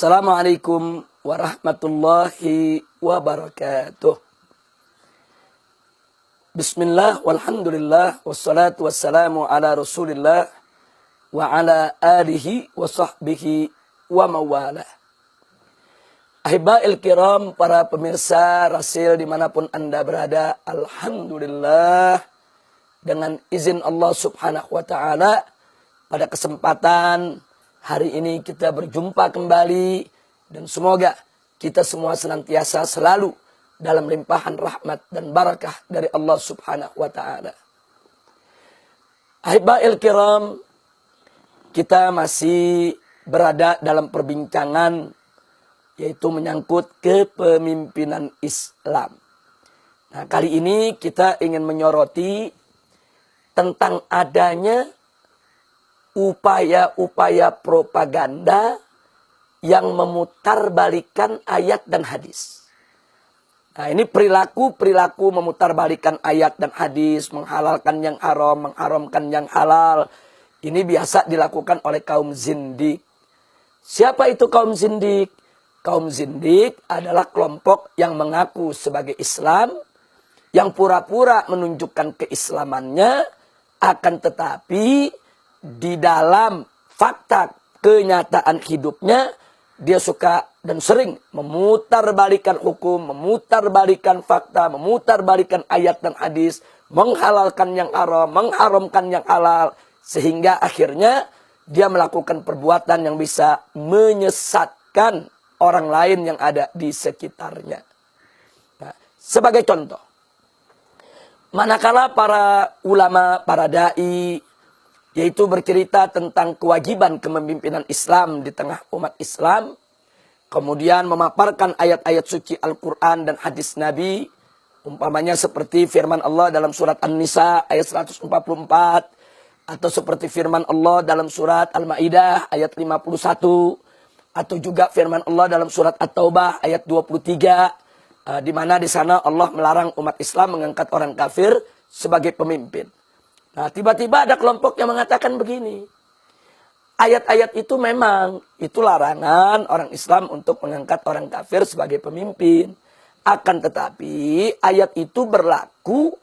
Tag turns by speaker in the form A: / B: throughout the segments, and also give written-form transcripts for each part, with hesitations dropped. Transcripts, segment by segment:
A: Assalamualaikum warahmatullahi wabarakatuh. Bismillah, walhamdulillah, wassalatu wassalamu ala rasulillah wa ala alihi wa sahbihi wa mawala. Ahiba'il kiram, para pemirsa Rasil dimanapun anda berada, alhamdulillah dengan izin Allah subhanahu wa ta'ala pada kesempatan hari ini kita berjumpa kembali dan semoga kita semua senantiasa selalu dalam limpahan rahmat dan barakah dari Allah subhanahu wa ta'ala. Ahiba'il kiram, kita masih berada dalam perbincangan yaitu menyangkut kepemimpinan Islam. Nah, kali ini kita ingin menyoroti tentang adanya upaya-upaya propaganda yang memutarbalikan ayat dan hadis. Nah, ini perilaku memutarbalikan ayat dan hadis, menghalalkan yang haram, mengharamkan yang halal. Ini biasa dilakukan oleh kaum zindik. Siapa itu kaum zindik? Kaum zindik adalah kelompok yang mengaku sebagai Islam, yang pura-pura menunjukkan keislamannya, akan tetapi di dalam fakta kenyataan hidupnya dia suka dan sering memutarbalikan hukum, memutarbalikan fakta, memutarbalikan ayat dan hadis, menghalalkan yang haram, mengharamkan yang halal, sehingga akhirnya dia melakukan perbuatan yang bisa menyesatkan orang lain yang ada di sekitarnya. Nah, sebagai contoh, manakala para ulama, para dai yaitu bercerita tentang kewajiban kepemimpinan Islam di tengah umat Islam, kemudian memaparkan ayat-ayat suci Al-Quran dan hadis Nabi, umpamanya seperti firman Allah dalam surat An-Nisa ayat 144, atau seperti firman Allah dalam surat Al-Ma'idah ayat 51, atau juga firman Allah dalam surat At-Taubah ayat 23, di mana di sana Allah melarang umat Islam mengangkat orang kafir sebagai pemimpin. Nah, tiba-tiba ada kelompok yang mengatakan begini. Ayat-ayat itu memang, itu larangan orang Islam untuk mengangkat orang kafir sebagai pemimpin. Akan tetapi, ayat itu berlaku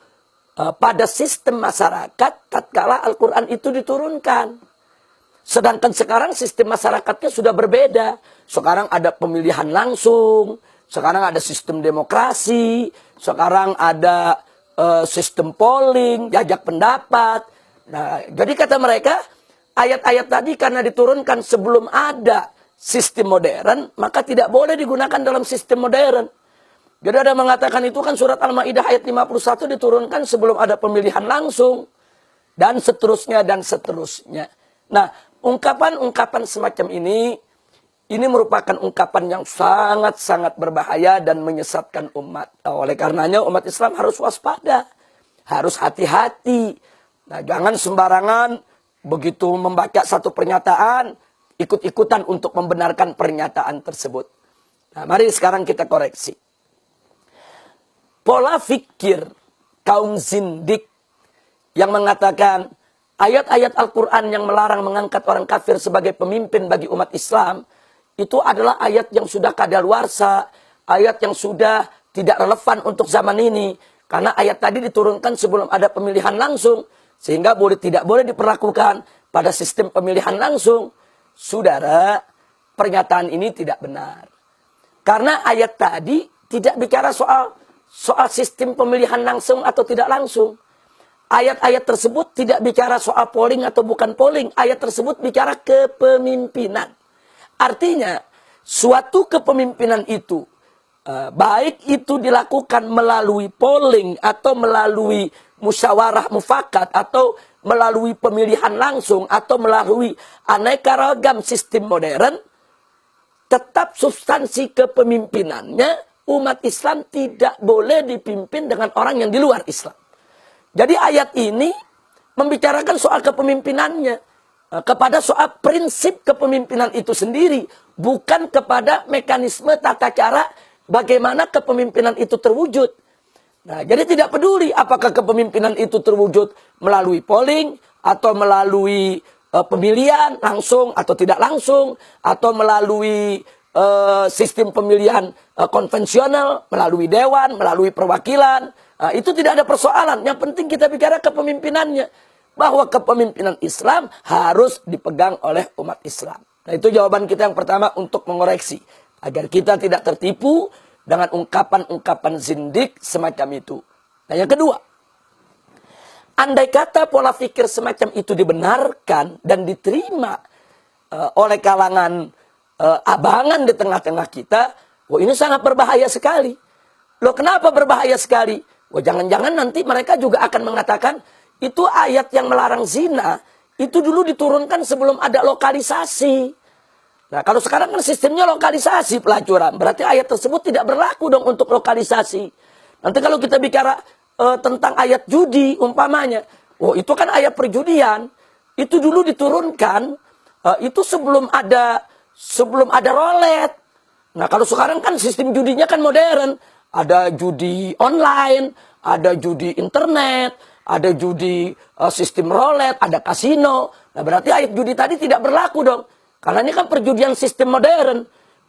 A: pada sistem masyarakat tatkala Al-Quran itu diturunkan. Sedangkan sekarang sistem masyarakatnya sudah berbeda. Sekarang ada pemilihan langsung, sekarang ada sistem demokrasi, sekarang ada sistem polling, jajak pendapat. Nah, jadi kata mereka, ayat-ayat tadi karena diturunkan sebelum ada sistem modern, maka tidak boleh digunakan dalam sistem modern. Jadi ada mengatakan itu kan surat Al-Ma'idah ayat 51 diturunkan sebelum ada pemilihan langsung. Dan seterusnya, dan seterusnya. Nah, ungkapan-ungkapan semacam ini merupakan ungkapan yang sangat-sangat berbahaya dan menyesatkan umat. Oleh karenanya umat Islam harus waspada. Harus hati-hati. Nah, jangan sembarangan begitu membaca satu pernyataan, ikut-ikutan untuk membenarkan pernyataan tersebut. Nah, mari sekarang kita koreksi. Pola fikir kaum zindik yang mengatakan ayat-ayat Al-Quran yang melarang mengangkat orang kafir sebagai pemimpin bagi umat Islam, itu adalah ayat yang sudah kadaluarsa, ayat yang sudah tidak relevan untuk zaman ini. Karena ayat tadi diturunkan sebelum ada pemilihan langsung, sehingga tidak boleh diperlakukan pada sistem pemilihan langsung. Saudara, pernyataan ini tidak benar. Karena ayat tadi tidak bicara soal sistem pemilihan langsung atau tidak langsung. Ayat-ayat tersebut tidak bicara soal polling atau bukan polling. Ayat tersebut bicara kepemimpinan. Artinya, suatu kepemimpinan itu, baik itu dilakukan melalui polling atau melalui musyawarah mufakat atau melalui pemilihan langsung atau melalui aneka ragam sistem modern, tetap substansi kepemimpinannya umat Islam tidak boleh dipimpin dengan orang yang di luar Islam. Jadi ayat ini membicarakan soal kepemimpinannya. Kepada soal prinsip kepemimpinan itu sendiri, bukan kepada mekanisme tata cara bagaimana kepemimpinan itu terwujud. Nah, jadi tidak peduli apakah kepemimpinan itu terwujud melalui polling atau melalui pemilihan langsung atau tidak langsung, atau melalui sistem pemilihan konvensional, melalui dewan, melalui perwakilan. Itu tidak ada persoalan. Yang penting kita bicara kepemimpinannya. Bahwa kepemimpinan Islam harus dipegang oleh umat Islam. Nah, itu jawaban kita yang pertama untuk mengoreksi. Agar kita tidak tertipu dengan ungkapan-ungkapan zindik semacam itu. Nah, yang kedua. Andai kata pola pikir semacam itu dibenarkan dan diterima oleh kalangan abangan di tengah-tengah kita, wah ini sangat berbahaya sekali. Loh kenapa berbahaya sekali? Wah jangan-jangan nanti mereka juga akan mengatakan, itu ayat yang melarang zina, itu dulu diturunkan sebelum ada lokalisasi. Nah kalau sekarang kan sistemnya lokalisasi pelacuran, berarti ayat tersebut tidak berlaku dong untuk lokalisasi. Nanti kalau kita bicara tentang ayat judi umpamanya, oh itu kan ayat perjudian, itu dulu diturunkan, itu sebelum ada rolet. Nah kalau sekarang kan sistem judinya kan modern, ada judi online, ada judi internet, ada judi sistem rolet, ada kasino. Nah berarti ayat judi tadi tidak berlaku dong. Karena ini kan perjudian sistem modern.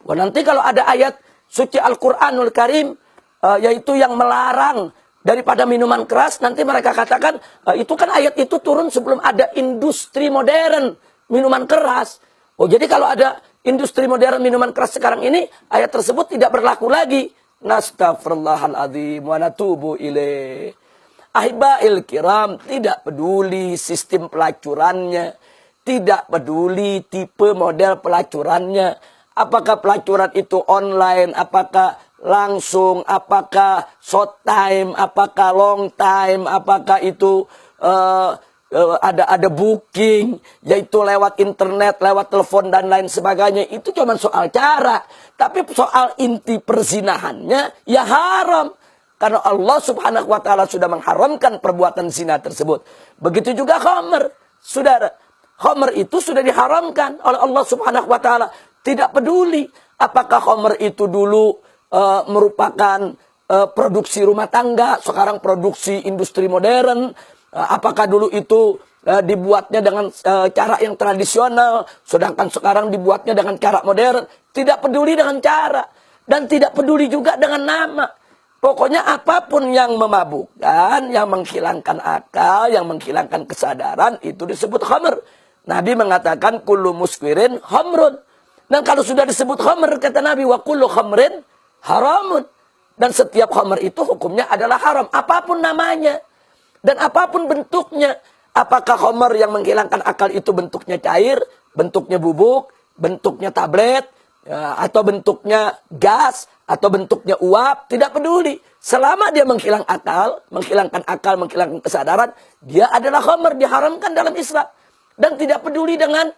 A: Wah nanti kalau ada ayat suci Al-Quranul Karim, yaitu yang melarang daripada minuman keras, nanti mereka katakan, itu kan ayat itu turun sebelum ada industri modern minuman keras. Oh jadi kalau ada industri modern minuman keras sekarang ini, ayat tersebut tidak berlaku lagi. Nastaghfirullahaladzim wa natubu ilaih. Ahiba'il kiram, tidak peduli sistem pelacurannya, tidak peduli tipe model pelacurannya. Apakah pelacuran itu online, apakah langsung, apakah short time, apakah long time, apakah itu ada booking, yaitu lewat internet, lewat telepon dan lain sebagainya. Itu cuma soal cara. Tapi soal inti perzinahannya, ya haram. Karena Allah subhanahu wa ta'ala sudah mengharamkan perbuatan zina tersebut. Begitu juga khamr. Saudara, khamr itu sudah diharamkan oleh Allah subhanahu wa ta'ala. Tidak peduli apakah khamr itu dulu merupakan produksi rumah tangga, sekarang produksi industri modern. Apakah dulu itu dibuatnya dengan cara yang tradisional, sedangkan sekarang dibuatnya dengan cara modern. Tidak peduli dengan cara. Dan tidak peduli juga dengan nama. Pokoknya apapun yang memabukkan, yang menghilangkan akal, yang menghilangkan kesadaran, itu disebut khamr. Nabi mengatakan, kullu muskirin khamrun. Dan kalau sudah disebut khamr, kata Nabi, wa kullu khamrin haramun. Dan setiap khamr itu hukumnya adalah haram. Apapun namanya. Dan apapun bentuknya. Apakah khamr yang menghilangkan akal itu bentuknya cair, bentuknya bubuk, bentuknya tablet, atau bentuknya gas, atau bentuknya uap, tidak peduli. Selama dia menghilangkan akal, menghilangkan kesadaran, dia adalah khamr, diharamkan dalam Islam. Dan tidak peduli dengan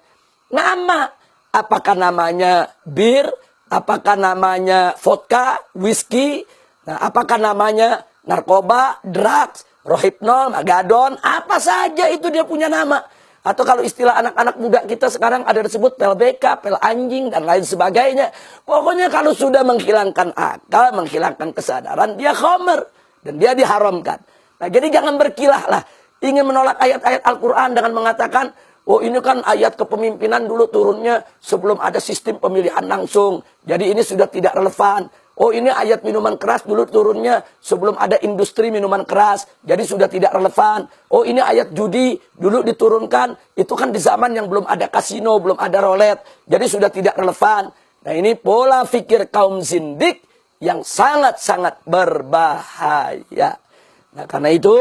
A: nama. Apakah namanya bir, apakah namanya vodka, whisky, apakah namanya narkoba, drugs, rohypnol, magadon, apa saja itu dia punya nama. Atau kalau istilah anak-anak muda kita sekarang ada disebut pel BK, pel anjing, dan lain sebagainya. Pokoknya kalau sudah menghilangkan akal, menghilangkan kesadaran, dia khamr. Dan dia diharamkan. Nah jadi jangan berkilah lah. Ingin menolak ayat-ayat Al-Quran dengan mengatakan, oh ini kan ayat kepemimpinan dulu turunnya sebelum ada sistem pemilihan langsung. Jadi ini sudah tidak relevan. Oh ini ayat minuman keras dulu turunnya sebelum ada industri minuman keras. Jadi sudah tidak relevan. Oh ini ayat judi dulu diturunkan. Itu kan di zaman yang belum ada kasino, belum ada rolet. Jadi sudah tidak relevan. Nah ini pola pikir kaum zindik yang sangat-sangat berbahaya. Nah karena itu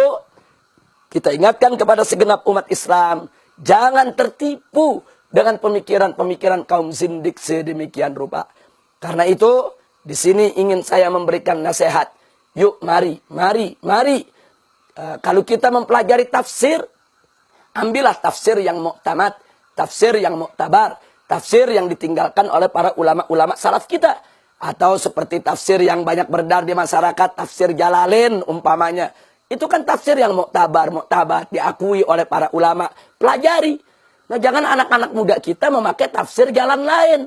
A: kita ingatkan kepada segenap umat Islam. Jangan tertipu dengan pemikiran-pemikiran kaum zindik sedemikian rupa. Karena itu di sini ingin saya memberikan nasihat. Yuk mari. Kalau kita mempelajari tafsir, ambillah tafsir yang muktamad, tafsir yang muktabar, tafsir yang ditinggalkan oleh para ulama-ulama salaf kita. Atau seperti tafsir yang banyak beredar di masyarakat, tafsir Jalalain umpamanya. Itu kan tafsir yang muktabar, diakui oleh para ulama. Pelajari. Nah jangan anak-anak muda kita memakai tafsir jalan lain.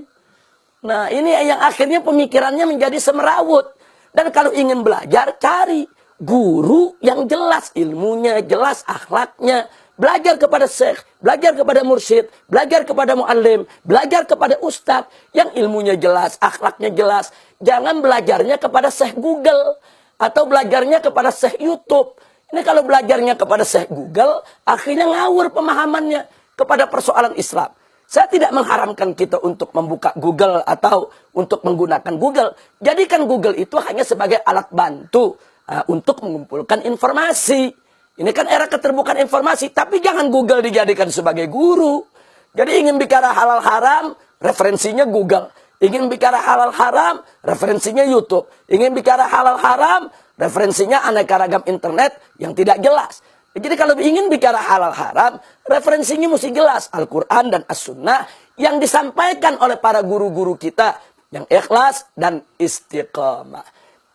A: Nah ini yang akhirnya pemikirannya menjadi semerawut. Dan kalau ingin belajar, cari guru yang jelas ilmunya, jelas akhlaknya, belajar kepada syekh, belajar kepada mursyid, belajar kepada muallim, belajar kepada ustadz yang ilmunya jelas, akhlaknya jelas. Jangan belajarnya kepada syekh Google atau belajarnya kepada syekh YouTube. Ini kalau belajarnya kepada syekh Google, akhirnya ngawur pemahamannya kepada persoalan Islam. Saya tidak mengharamkan kita untuk membuka Google atau untuk menggunakan Google. Jadikan Google itu hanya sebagai alat bantu untuk mengumpulkan informasi. Ini kan era keterbukaan informasi, tapi jangan Google dijadikan sebagai guru. Jadi ingin bicara halal haram, referensinya Google. Ingin bicara halal haram, referensinya YouTube. Ingin bicara halal haram, referensinya aneka ragam internet yang tidak jelas. Jadi kalau ingin bicara halal haram, referensinya mesti jelas. Al-Quran dan As-Sunnah yang disampaikan oleh para guru-guru kita yang ikhlas dan istiqamah.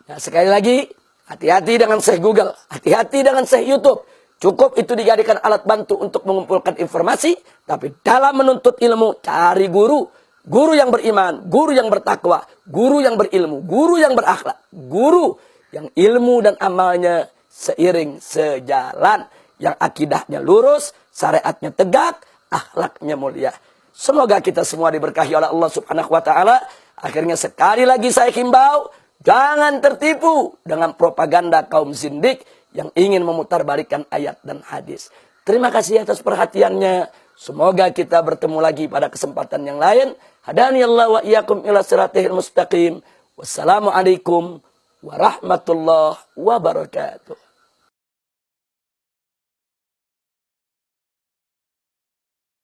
A: Nah, sekali lagi, hati-hati dengan Syekh Google, hati-hati dengan Syekh YouTube. Cukup itu dijadikan alat bantu untuk mengumpulkan informasi, tapi dalam menuntut ilmu, cari guru. Guru yang beriman, guru yang bertakwa, guru yang berilmu, guru yang berakhlak, guru yang ilmu dan amalnya seiring sejalan, yang akidahnya lurus, syariatnya tegak, akhlaknya mulia. Semoga kita semua diberkahi oleh Allah Subhanahu wa taala. Akhirnya sekali lagi saya himbau, jangan tertipu dengan propaganda kaum zindik yang ingin memutarbalikkan ayat dan hadis. Terima kasih atas perhatiannya. Semoga kita bertemu lagi pada kesempatan yang lain. Hadaniyallahu wa iyyakum ila siratal mustaqim. Wassalamualaikum warahmatullahi wabarakatuh.